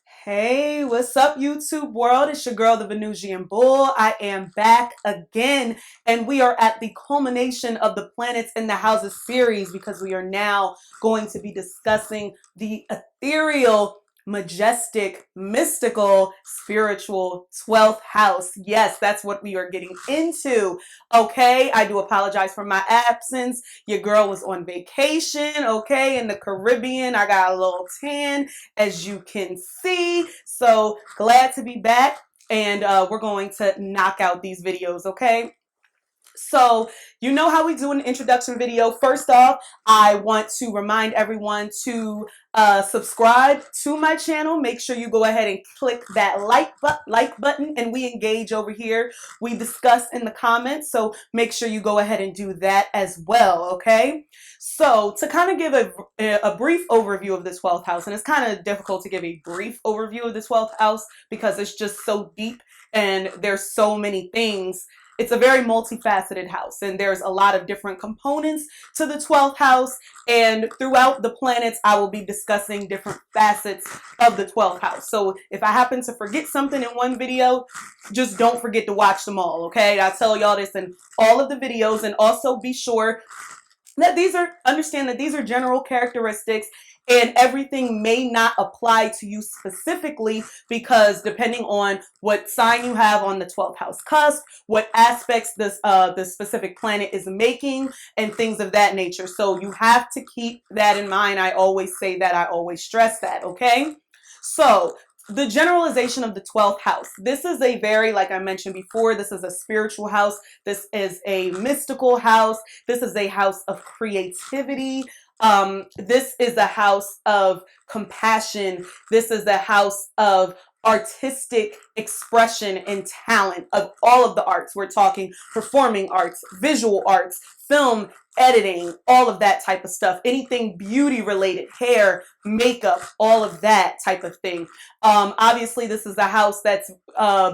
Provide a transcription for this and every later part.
Hey, what's up, YouTube world? It's your girl, the Venusian Bull. I am back again, and we are at the culmination of the Planets in the Houses series because we are now going to be discussing the ethereal, majestic, mystical, spiritual 12th house. Yes, that's what we are getting into. Okay, I do apologize for my absence. Your girl was on vacation, okay, in the Caribbean. I got a little tan, as you can see. So glad to be back, and we're going to knock out these videos, okay? So you know how we do an introduction video. First off, I want to remind everyone to subscribe to my channel. Make sure you go ahead and click that like button, and we engage over here. We discuss in the comments, so make sure you go ahead and do that as well, okay? So to kind of give a brief overview of the 12th house, and it's kind of difficult to give a brief overview of the 12th house because it's just so deep and there's so many things. It's a very multifaceted house, and there's a lot of different components to the 12th house, and throughout the planets I will be discussing different facets of the 12th house. So if I happen to forget something in one video, just don't forget to watch them all, okay? I tell y'all this in all of the videos, and also be sure that understand that these are general characteristics, and everything may not apply to you specifically because depending on what sign you have on the 12th house cusp, what aspects the specific planet is making, and things of that nature. So you have to keep that in mind. I always say that, I always stress that, okay? So the generalization of the 12th house. This is a very, like I mentioned before, this is a spiritual house. This is a mystical house. This is a house of creativity. This is a house of compassion. This is a house of artistic expression and talent of all of the arts. We're talking performing arts, visual arts, film, editing, all of that type of stuff. Anything beauty related, hair, makeup, all of that type of thing. Obviously, this is a house that's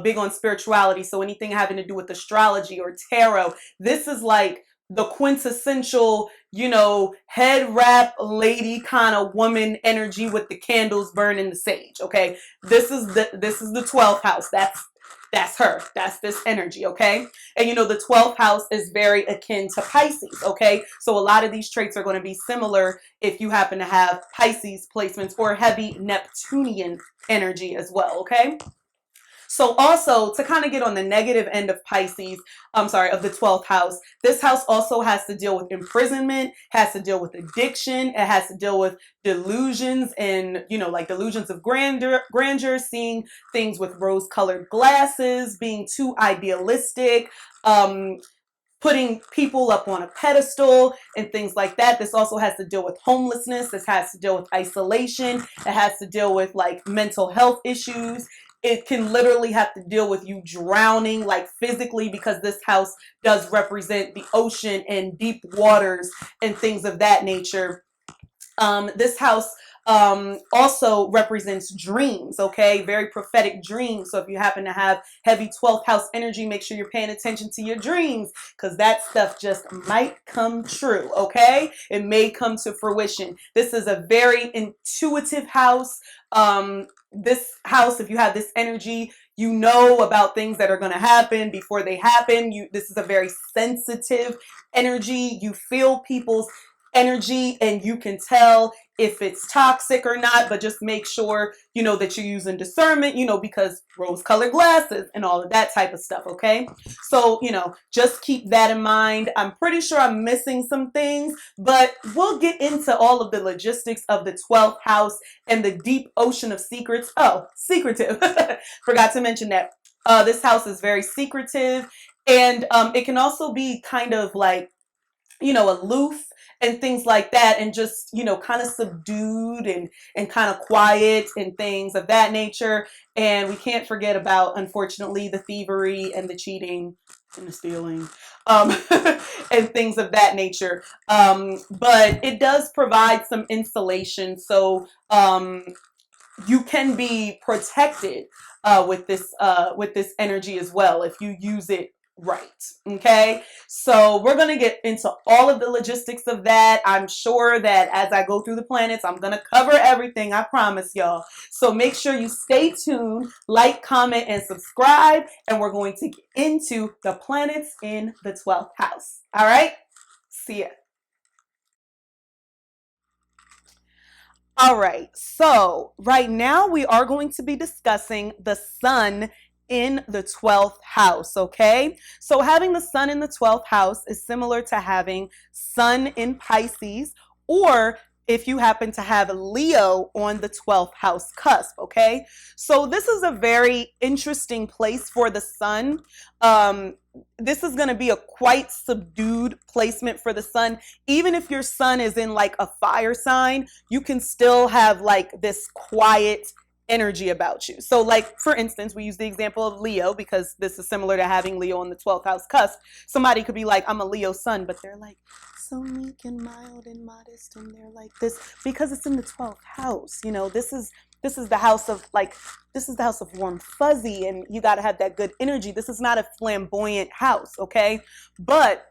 big on spirituality. So anything having to do with astrology or tarot, this is like the quintessential, you know, head wrap lady kind of woman energy with the candles burning the sage. Okay, this is the 12th house. That's her. That's this energy, okay? And you know, the 12th house is very akin to Pisces, okay? So a lot of these traits are going to be similar if you happen to have Pisces placements or heavy Neptunian energy as well, okay? So also to kind of get on the negative end of Pisces, of the 12th house, this house also has to deal with imprisonment, has to deal with addiction, it has to deal with delusions and, you know, like delusions of grandeur, seeing things with rose-colored glasses, being too idealistic, putting people up on a pedestal and things like that. This also has to deal with homelessness. This has to deal with isolation. It has to deal with like mental health issues. It can literally have to deal with you drowning, like physically, because this house does represent the ocean and deep waters and things of that nature. This house also represents dreams, okay? Very prophetic dreams. So if you happen to have heavy 12th house energy, make sure you're paying attention to your dreams because that stuff just might come true, okay? It may come to fruition. This is a very intuitive house. This house, if you have this energy, you know about things that are going to happen before they happen. This is a very sensitive energy. You feel people's energy and you can tell if it's toxic or not, but just make sure, you know, that you're using discernment, you know, because rose-colored glasses and all of that type of stuff, okay? So, you know, just keep that in mind. I'm pretty sure I'm missing some things, but we'll get into all of the logistics of the 12th house and the deep ocean of secrets. Oh, secretive. Forgot to mention that. This house is very secretive, and it can also be kind of like, you know, aloof and things like that, and just, you know, kind of subdued and kind of quiet and things of that nature. And we can't forget about, unfortunately, the thievery and the cheating and the stealing, um, and things of that nature. But it does provide some insulation, so you can be protected with this energy as well if you use it right. Okay. So we're going to get into all of the logistics of that. I'm sure that as I go through the planets, I'm going to cover everything. I promise y'all. So make sure you stay tuned, like, comment, and subscribe. And we're going to get into the planets in the 12th house. All right. See ya. All right, so right now we are going to be discussing the sun in the 12th house, okay? So having the sun in the 12th house is similar to having sun in Pisces, or if you happen to have Leo on the 12th house cusp, okay? So this is a very interesting place for the sun. Um, this is going to be a quite subdued placement for the sun. Even if your sun is in like a fire sign, you can still have like this quiet energy about you. So like, for instance, we use the example of Leo because this is similar to having Leo on the 12th house cusp. Somebody could be like, I'm a Leo sun, but they're like so meek and mild and modest, and they're like this because it's in the 12th house. You know, this is the house of like, this is the house of warm fuzzy, and you got to have that good energy. This is not a flamboyant house, okay? But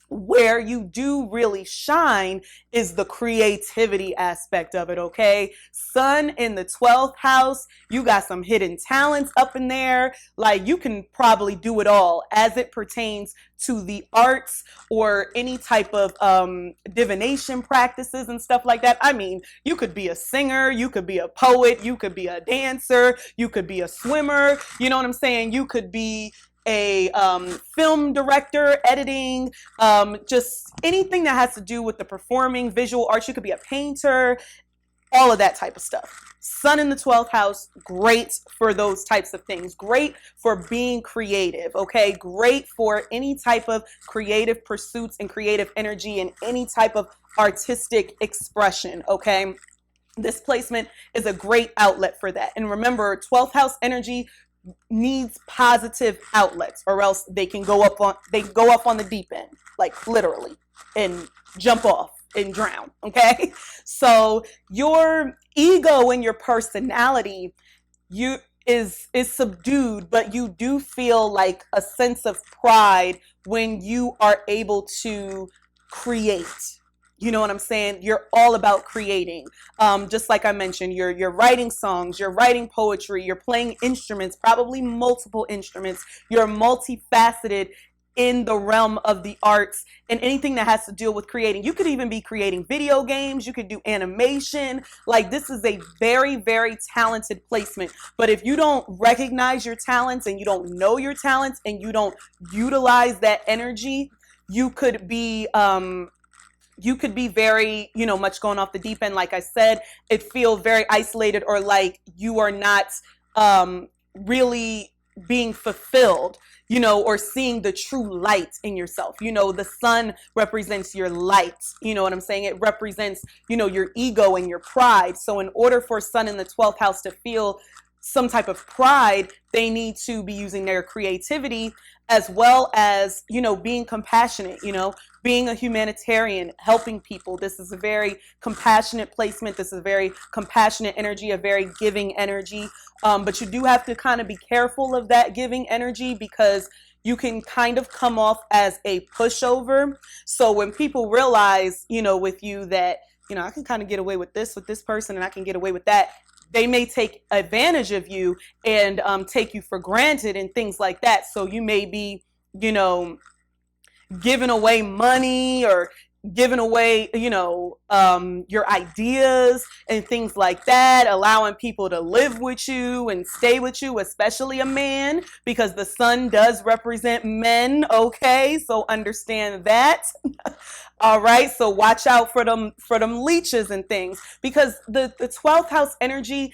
where you do really shine is the creativity aspect of it, okay? Sun in the 12th house, you got some hidden talents up in there. Like, you can probably do it all as it pertains to the arts or any type of divination practices and stuff like that. I mean, you could be a singer, you could be a poet, you could be a dancer, you could be a swimmer, you know what I'm saying? You could be a film director, editing, just anything that has to do with the performing visual arts. You could be a painter, all of that type of stuff. Sun in the 12th house, great for those types of things. Great for being creative, okay? Great for any type of creative pursuits and creative energy and any type of artistic expression, okay? This placement is a great outlet for that. And remember, 12th house energy needs positive outlets, or else they go up on the deep end, like literally, and jump off and drown, okay? So your ego and your personality is subdued, but you do feel like a sense of pride when you are able to create. You know what I'm saying? You're all about creating. Just like I mentioned, you're writing songs, you're writing poetry, you're playing instruments, probably multiple instruments. You're multifaceted in the realm of the arts and anything that has to deal with creating. You could even be creating video games. You could do animation. Like, this is a very, very talented placement. But if you don't recognize your talents and you don't know your talents and you don't utilize that energy, you could be very, much going off the deep end. Like I said, it feels very isolated, or like you are not really being fulfilled, or seeing the true light in yourself. The sun represents your light. You know what I'm saying? It represents, your ego and your pride. So in order for sun in the 12th house to feel some type of pride, they need to be using their creativity, as well as, being compassionate, being a humanitarian, helping people. This is a very compassionate placement. This is a very compassionate energy, a very giving energy. But you do have to kind of be careful of that giving energy, because you can kind of come off as a pushover. So when people realize, with you that, I can kind of get away with this person, and I can get away with that, they may take advantage of you and take you for granted and things like that. So you may be, giving away money or giving away, your ideas and things like that, allowing people to live with you and stay with you, especially a man, because the sun does represent men. Okay, so understand that. All right, so watch out for them leeches and things, because the 12th house energy,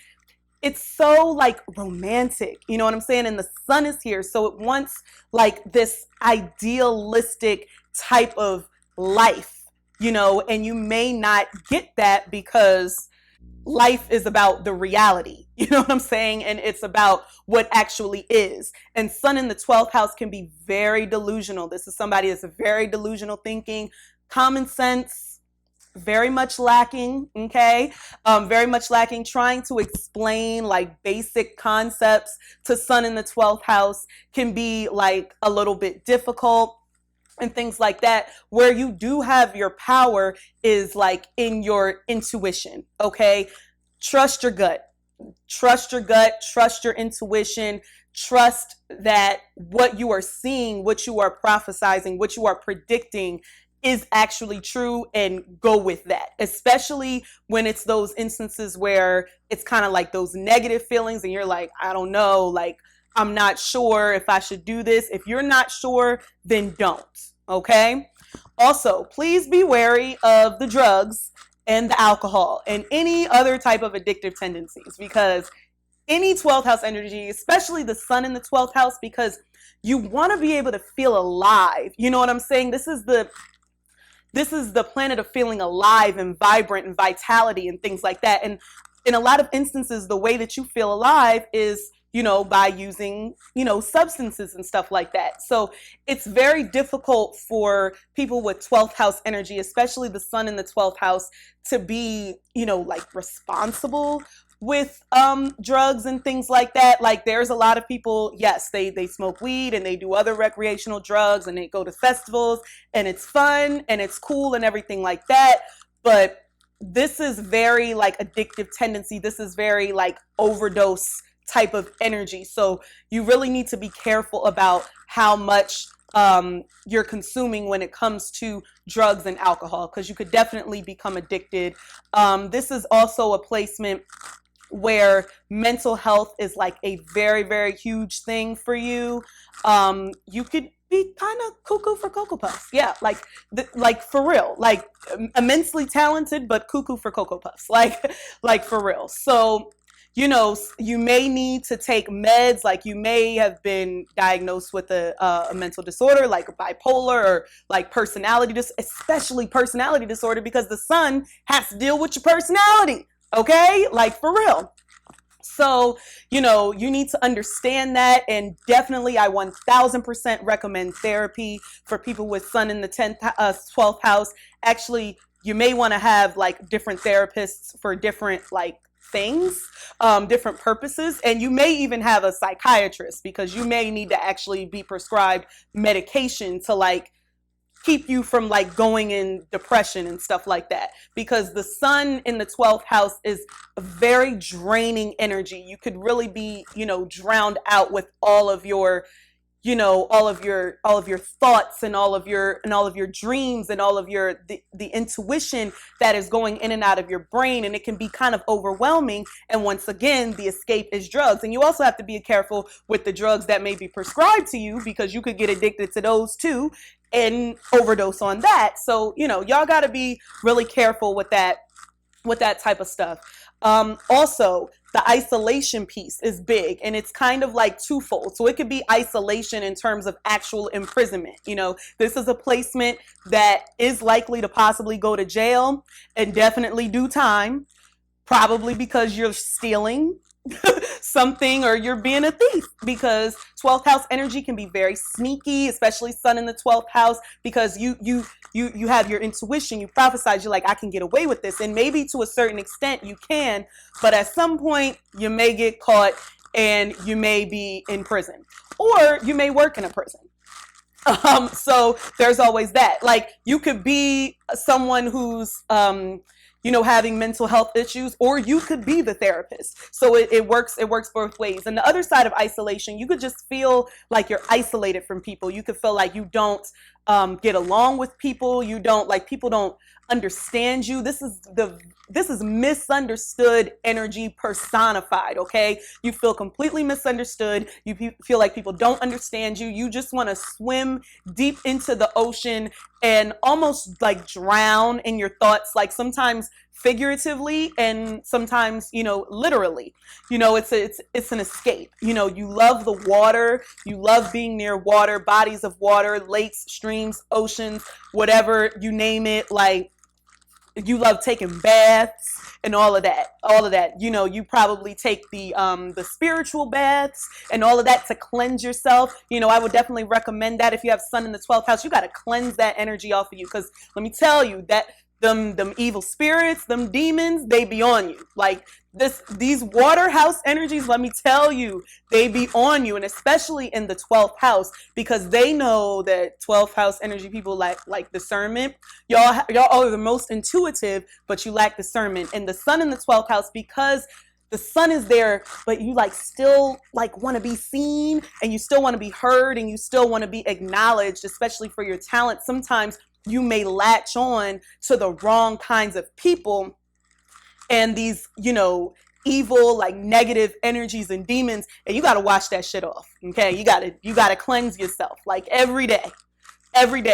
it's so like romantic, you know what I'm saying? And the sun is here, so it wants like this idealistic type of life, and you may not get that because life is about the reality, you know what I'm saying? And it's about what actually is. And sun in the 12th house can be very delusional. This is somebody that's very delusional thinking, common sense, very much lacking. Okay, very much lacking. Trying to explain like basic concepts to sun in the 12th house can be like a little bit difficult and things like that. Where you do have your power is like in your intuition. Okay, trust your gut, trust your gut, trust your intuition, trust that what you are seeing, what you are prophesizing, what you are predicting is actually true, and go with that, especially when it's those instances where it's kind of like those negative feelings and you're like, I don't know, like I'm not sure if I should do this. If you're not sure, then don't. Okay. Also, please be wary of the drugs and the alcohol and any other type of addictive tendencies, because any 12th house energy, especially the sun in the 12th house, because you want to be able to feel alive. You know what I'm saying? This is the planet of feeling alive and vibrant and vitality and things like that. And in a lot of instances, the way that you feel alive is, by using, substances and stuff like that. So it's very difficult for people with 12th house energy, especially the sun in the 12th house, to be, like responsible with drugs and things like that. Like there's a lot of people, yes, they smoke weed and they do other recreational drugs and they go to festivals and it's fun and it's cool and everything like that. But this is very like addictive tendency. This is very like overdose type of energy. So you really need to be careful about how much you're consuming when it comes to drugs and alcohol, because you could definitely become addicted. This is also a placement where mental health is like a very, very huge thing for you. You could be kind of cuckoo for Cocoa Puffs. Yeah, like for real, like immensely talented, but cuckoo for Cocoa Puffs, like for real. So, you may need to take meds, like you may have been diagnosed with a mental disorder, like bipolar or like especially personality disorder, because the sun has to deal with your personality. Okay, like for real. So, you need to understand that. And definitely, I 1000% recommend therapy for people with sun in the 12th house. Actually, you may want to have like different therapists for different like things, different purposes. And you may even have a psychiatrist, because you may need to actually be prescribed medication to like keep you from like going in depression and stuff like that, because the sun in the 12th house is a very draining energy. You could really be, drowned out with all of your thoughts and all of your dreams and all of the intuition that is going in and out of your brain, and it can be kind of overwhelming. And once again, the escape is drugs. And you also have to be careful with the drugs that may be prescribed to you, because you could get addicted to those too and overdose on that. So, y'all got to be really careful with that type of stuff. Also, the isolation piece is big, and it's kind of like twofold. So it could be isolation in terms of actual imprisonment. This is a placement that is likely to possibly go to jail and definitely do time, probably because you're stealing something or you're being a thief, because 12th house energy can be very sneaky, especially sun in the 12th house, because you have your intuition, you prophesize, you're like, I can get away with this. And maybe to a certain extent you can, but at some point you may get caught and you may be in prison, or you may work in a prison. So there's always that. Like you could be someone who's having mental health issues, or you could be the therapist. So it works both ways. And the other side of isolation, you could just feel like you're isolated from people. You could feel like you don't get along with people. People don't understand you. This is misunderstood energy personified. Okay, you feel completely misunderstood. You feel like people don't understand you. You just want to swim deep into the ocean and almost like drown in your thoughts, like sometimes figuratively and sometimes literally. It's an escape. You love the water, you love being near water, bodies of water, lakes, streams, oceans, whatever you name it. Like you love taking baths and all of that. You probably take the spiritual baths and all of that to cleanse yourself. I would definitely recommend that. If you have sun in the 12th house, you got to cleanse that energy off of you, because let me tell you that them evil spirits, them demons, they be on you. Like these water house energies, let me tell you, they be on you, and especially in the 12th house, because they know that 12th house energy people like discernment. Y'all are the most intuitive, but you lack discernment. And the sun in the 12th house, because the sun is there, but you like still like want to be seen, and you still want to be heard, and you still want to be acknowledged, especially for your talent. Sometimes you may latch on to the wrong kinds of people and these, evil, like negative energies and demons, and you got to wash that shit off. Okay. You got to cleanse yourself like every day,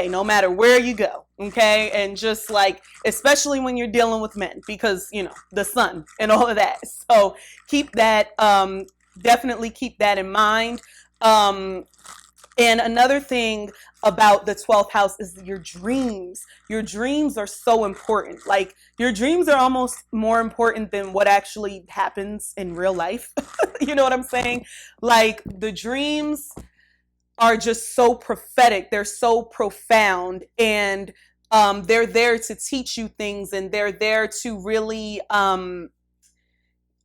no matter where you go. Okay. And just like, especially when you're dealing with men, because, the sun and all of that. So keep that, definitely keep that in mind. And another thing about the 12th house is your dreams. Your dreams are so important. Like, your dreams are almost more important than what actually happens in real life. You know what I'm saying? Like, the dreams are just so prophetic. They're so profound, and they're there to teach you things, and they're there to really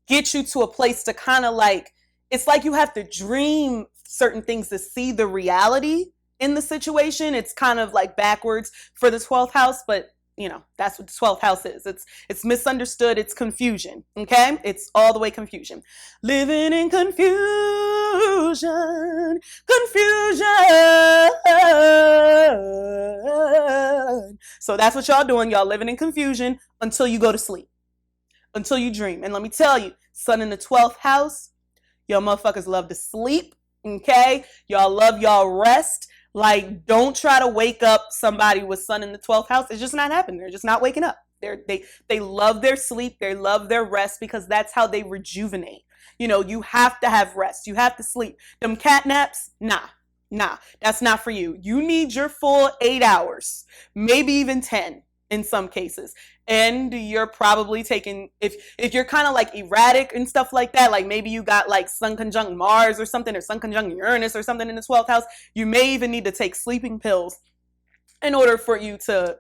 get you to a place to kind of like, it's like you have to dream certain things to see the reality in the situation. It's kind of like backwards for the 12th house, but that's what the 12th house is. It's misunderstood. It's confusion. Okay. It's all the way confusion. Living in confusion. So that's what y'all doing. Y'all living in confusion until you go to sleep, until you dream. And let me tell you, sun in the 12th house, y'all motherfuckers love to sleep. Okay. Y'all love y'all rest. Like, don't try to wake up somebody with sun in the 12th house. It's just not happening. They're just not waking up. They love their sleep. They love their rest, because that's how they rejuvenate. You have to have rest. You have to sleep. Them cat naps, nah, that's not for you. You need your full 8 hours, maybe even 10 in some cases. And you're probably taking, if you're kind of like erratic and stuff like that, like maybe you got like sun conjunct Mars or something, or sun conjunct Uranus or something in the 12th house, you may even need to take sleeping pills in order for you to,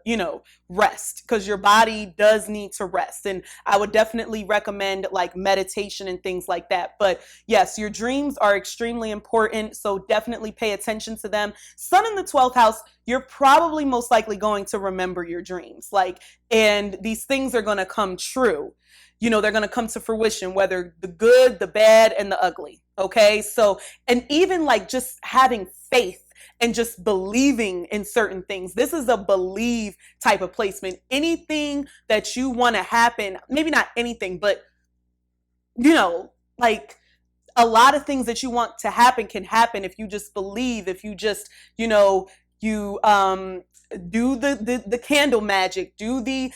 rest, because your body does need to rest. And I would definitely recommend like meditation and things like that. But yes, your dreams are extremely important. So definitely pay attention to them. Sun in the 12th house, you're probably most likely going to remember your dreams. Like, and these things are going to come true. They're going to come to fruition, whether the good, the bad, and the ugly. Okay. So, and even like just having faith and just believing in certain things. This is a believe type of placement. Anything that you want to happen, maybe not anything, but, like a lot of things that you want to happen can happen if you just believe, if you just, you do the candle magic, do the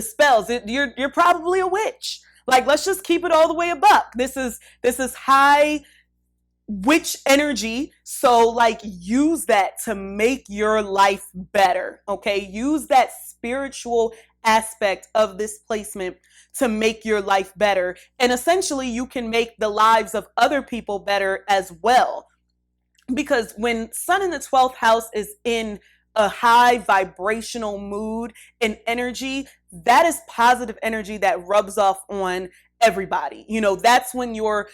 spells. You're probably a witch. Like, let's just keep it all the way a buck. This is high witch energy. So like, use that to make your life better. Okay. Use that spiritual aspect of this placement to make your life better. And essentially you can make the lives of other people better as well. Because when sun in the 12th house is in a high vibrational mood and energy, that is positive energy that rubs off on everybody. That's when you're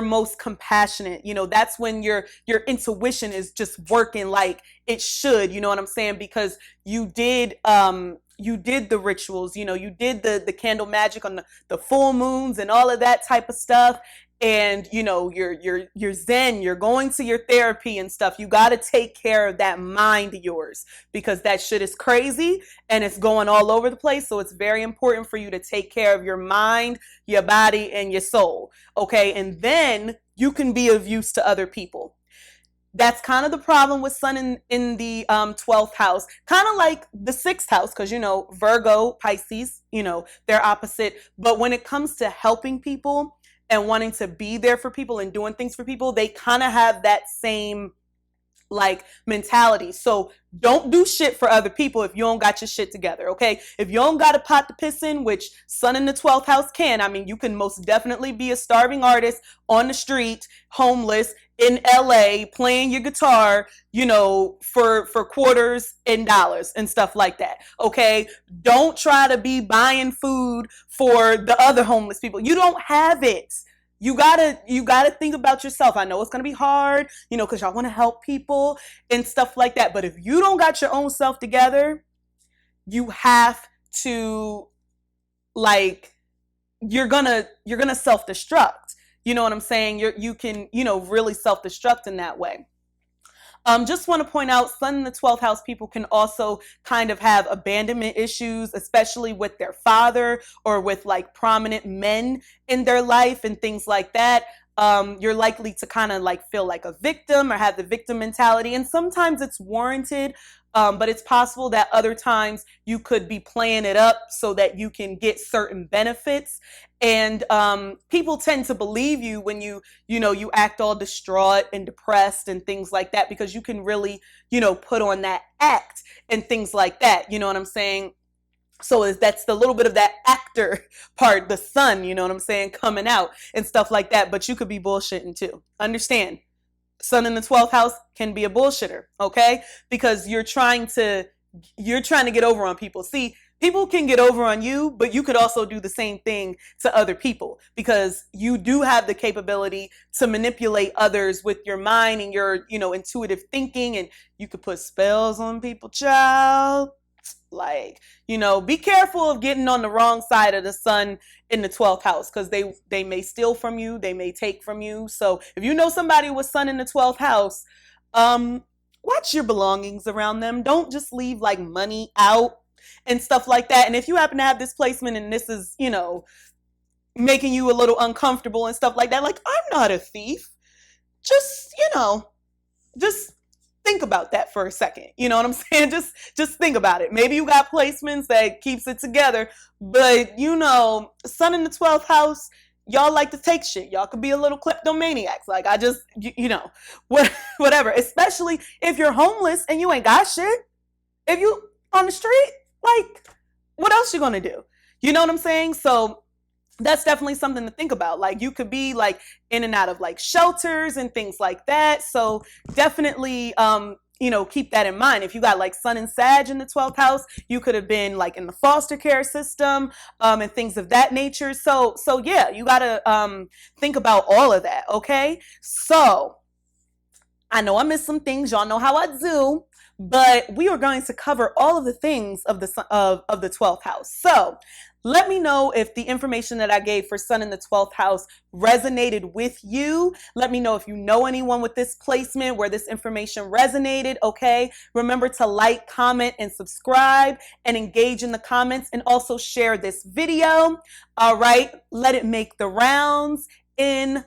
most compassionate. That's when your intuition is just working like it should. You know what I'm saying? Because you did the rituals, you did the candle magic on the full moons and all of that type of stuff. And you're zen, you're going to your therapy and stuff. You got to take care of that mind of yours, because that shit is crazy and it's going all over the place. So it's very important for you to take care of your mind, your body, and your soul. Okay. And then you can be of use to other people. That's kind of the problem with sun in the 12th house, kind of like the 6th house, because Virgo, Pisces, they're opposite. But when it comes to helping people and wanting to be there for people and doing things for people, they kind of have that same like mentality. So don't do shit for other people if you don't got your shit together, okay? If you don't got a pot to piss in, which Sun in the 12th house can, I mean, you can most definitely be a starving artist on the street, homeless, in LA, playing your guitar, you know, for quarters and dollars and stuff like that, okay? Don't try to be buying food for the other homeless people. You don't have it. You gotta think about yourself. I know it's gonna be hard, you know, because y'all want to help people and stuff like that. But if you don't got your own self together, you have to, like, you're gonna self-destruct. You know what I'm saying? You can, you know, really self-destruct in that way. Just want to point out, Sun in the 12th house people can also kind of have abandonment issues, especially with their father or with like prominent men in their life and things like that. You're likely to kind of like feel like a victim or have the victim mentality. And sometimes it's warranted, but it's possible that other times you could be playing it up so that you can get certain benefits. And people tend to believe you when you act all distraught and depressed and things like that, because you can really, you know, put on that act and things like that. You know what I'm saying? So that's the little bit of that actor part, the Sun, you know what I'm saying, coming out and stuff like that. But you could be bullshitting too. Understand? Sun in the 12th house can be a bullshitter, okay? Because you're trying to get over on people. See, people can get over on you, but you could also do the same thing to other people, because you do have the capability to manipulate others with your mind and your, you know, intuitive thinking, and you could put spells on people, child. Like, you know, be careful of getting on the wrong side of the Sun in the 12th house, because they may steal from you, they may take from you. So if you know somebody with Sun in the 12th house, watch your belongings around them. Don't just leave like money out and stuff like that. And if you happen to have this placement and this is, you know, making you a little uncomfortable and stuff like that, like, I'm not a thief. Just, you know, just think about that for a second. You know what I'm saying? Just think about it. Maybe you got placements that keeps it together, but you know, Sun in the 12th house, y'all like to take shit. Y'all could be a little kleptomaniacs. Like, I just, you know, whatever. Especially if you're homeless and you ain't got shit. If you on the street, like, what else you gonna do? You know what I'm saying? So that's definitely something to think about. Like, you could be like in and out of like shelters and things like that. So definitely, you know, keep that in mind. If you got like Sun and Sag in the 12th house, you could have been like in the foster care system, and things of that nature. So yeah, you gotta think about all of that. Okay. So I know I missed some things. Y'all know how I do. But we are going to cover all of the things of the 12th house. So let me know if the information that I gave for Sun in the 12th house resonated with you. Let me know if you know anyone with this placement where this information resonated, okay? Remember to like, comment, and subscribe, and engage in the comments, and also share this video, all right? Let it make the rounds in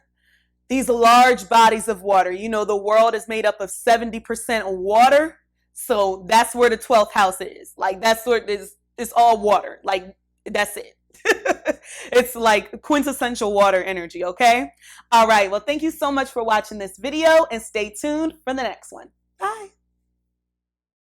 these large bodies of water. You know, the world is made up of 70% water. So that's where the 12th house is. Like, that's where it's all water. Like, that's it. It's like quintessential water energy, okay? All right. Well, thank you so much for watching this video, and stay tuned for the next one. Bye.